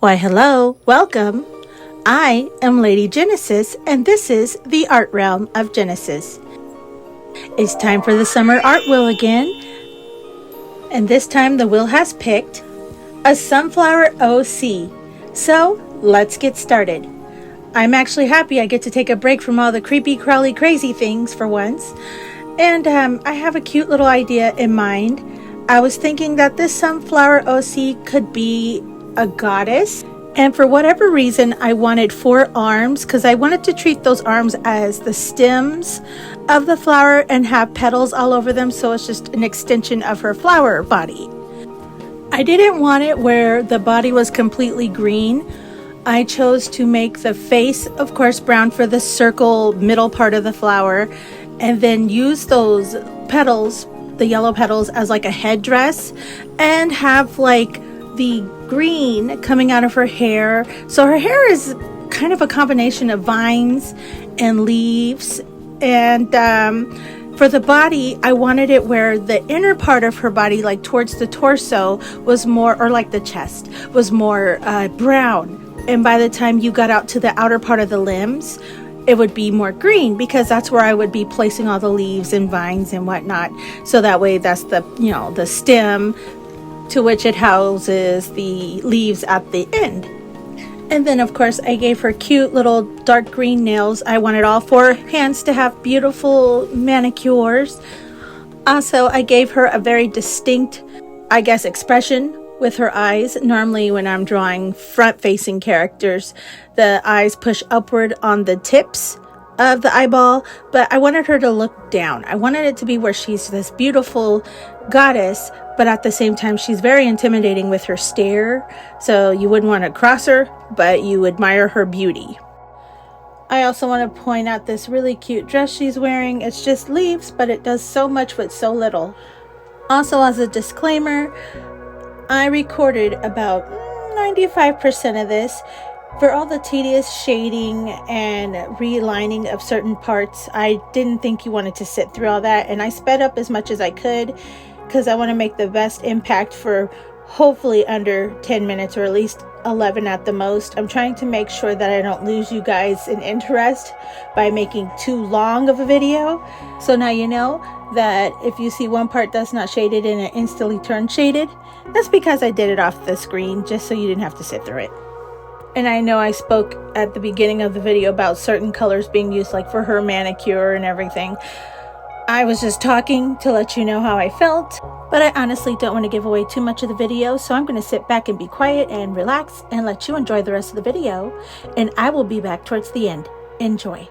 Why, hello, welcome. I am Lady Genesis, and this is the Art Realm of Genesis. It's time for the summer art wheel again, and this time the wheel has picked a Sunflower OC. So, let's get started. I'm actually happy I get to take a break from all the creepy, crawly, crazy things for once. And I have a cute little idea in mind. I was thinking that this Sunflower OC could be a goddess. And for whatever reason, I wanted 4 arms because I wanted to treat those arms as the stems of the flower and have petals all over them. So it's just an extension of her flower body. I didn't want it where the body was completely green. I chose to make the face, of course, brown for the circle middle part of the flower, and then use those petals, the yellow petals, as like a headdress, and have like the green coming out of her hair. So her hair is kind of a combination of vines and leaves. And for the body, I wanted it where the inner part of her body, like towards the torso, was more, or like the chest, was more brown. And by the time you got out to the outer part of the limbs, it would be more green, because that's where I would be placing all the leaves and vines and whatnot. So that way that's the, the stem to which it houses the leaves at the end. And then of course I gave her cute little dark green nails. I wanted all 4 hands to have beautiful manicures. Also, I gave her a very distinct, expression with her eyes. Normally when I'm drawing front-facing characters, the eyes push upward on the tips of the eyeball, but I wanted her to look down. I wanted it to be where she's this beautiful goddess, but at the same time she's very intimidating with her stare, so you wouldn't want to cross her, but you admire her beauty. I also want to point out this really cute dress she's wearing. It's just leaves, but it does so much with so little. Also, as a disclaimer, I recorded about 95% of this. For all the tedious shading and relining of certain parts, I didn't think you wanted to sit through all that, and I sped up as much as I could because I want to make the best impact for hopefully under 10 minutes, or at least 11 at the most. I'm trying to make sure that I don't lose you guys in interest by making too long of a video. So now you know that if you see one part that's not shaded and it instantly turns shaded, that's because I did it off the screen just so you didn't have to sit through it. And I know I spoke at the beginning of the video about certain colors being used, like for her manicure and everything. I was just talking to let you know how I felt, but I honestly don't want to give away too much of the video, so I'm going to sit back and be quiet and relax and let you enjoy the rest of the video, and I will be back towards the end. Enjoy.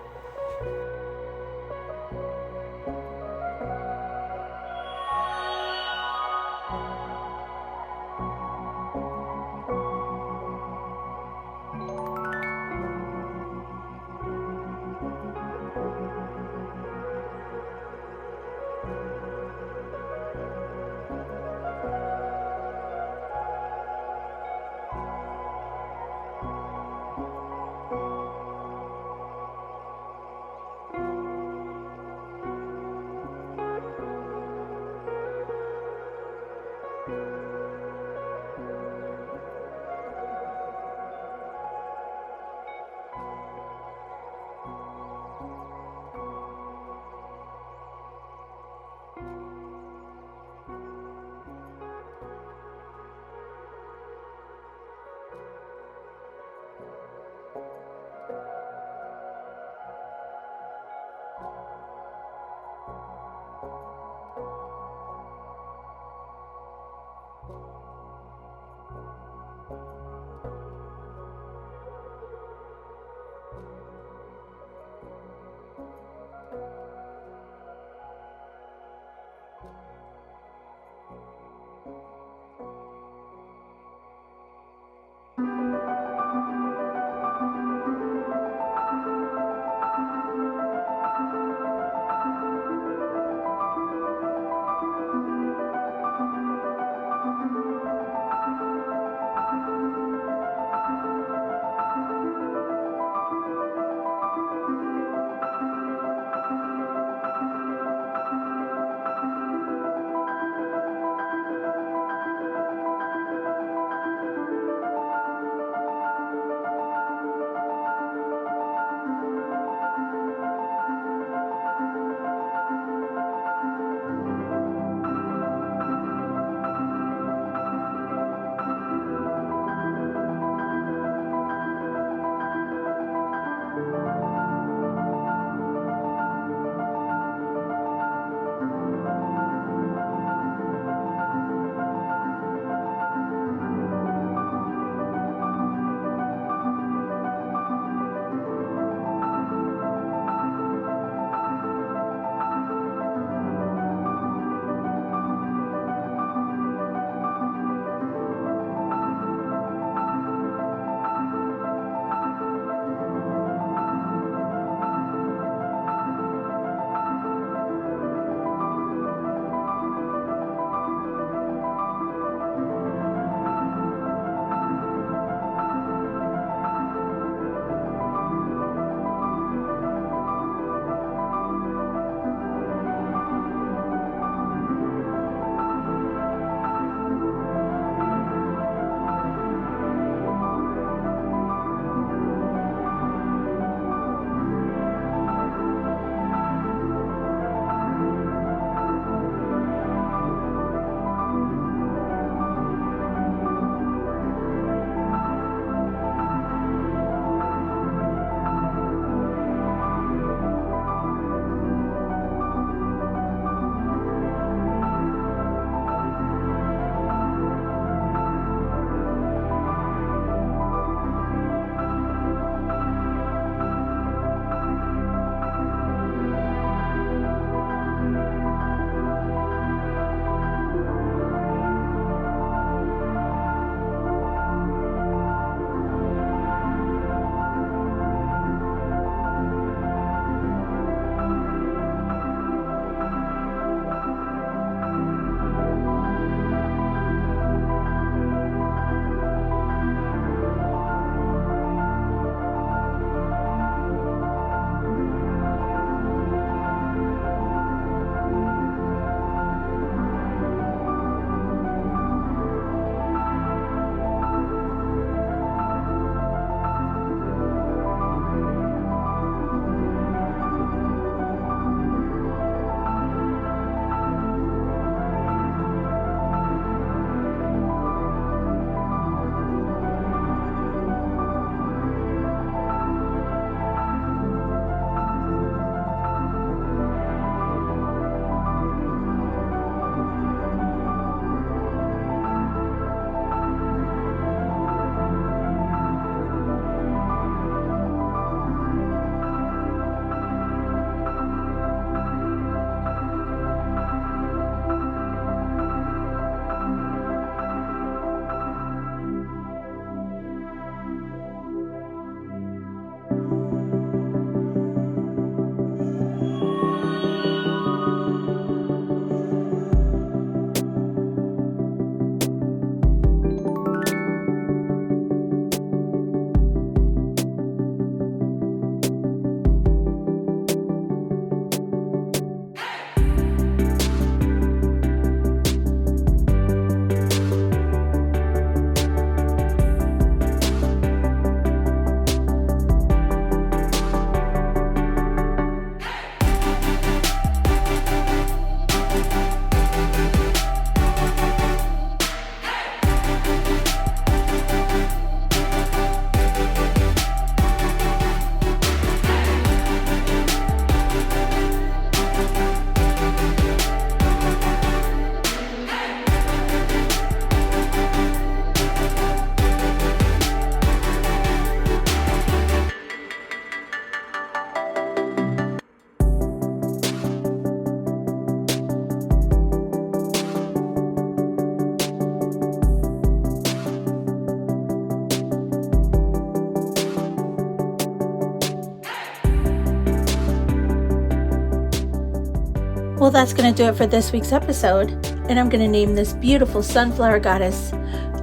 Well, that's going to do it for this week's episode, and I'm going to name this beautiful sunflower goddess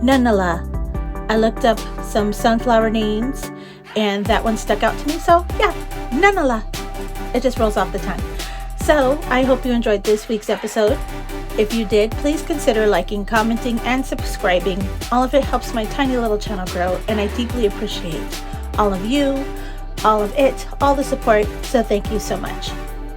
Nanala. I looked up some sunflower names, and that one stuck out to me, so yeah, Nanala. It just rolls off the tongue. So, I hope you enjoyed this week's episode. If you did, please consider liking, commenting, and subscribing. All of it helps my tiny little channel grow, and I deeply appreciate all of you, all of it, all the support, so thank you so much.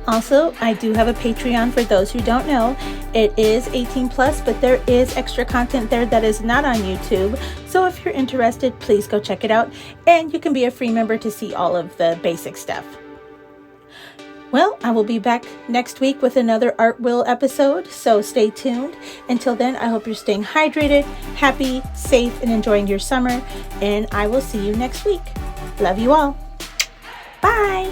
Also, I do have a Patreon for those who don't know. It is 18 plus, but there is extra content there that is not on YouTube. So if you're interested, please go check it out. And you can be a free member to see all of the basic stuff. Well, I will be back next week with another Art Will episode, so stay tuned. Until then, I hope you're staying hydrated, happy, safe, and enjoying your summer. And I will see you next week. Love you all. Bye.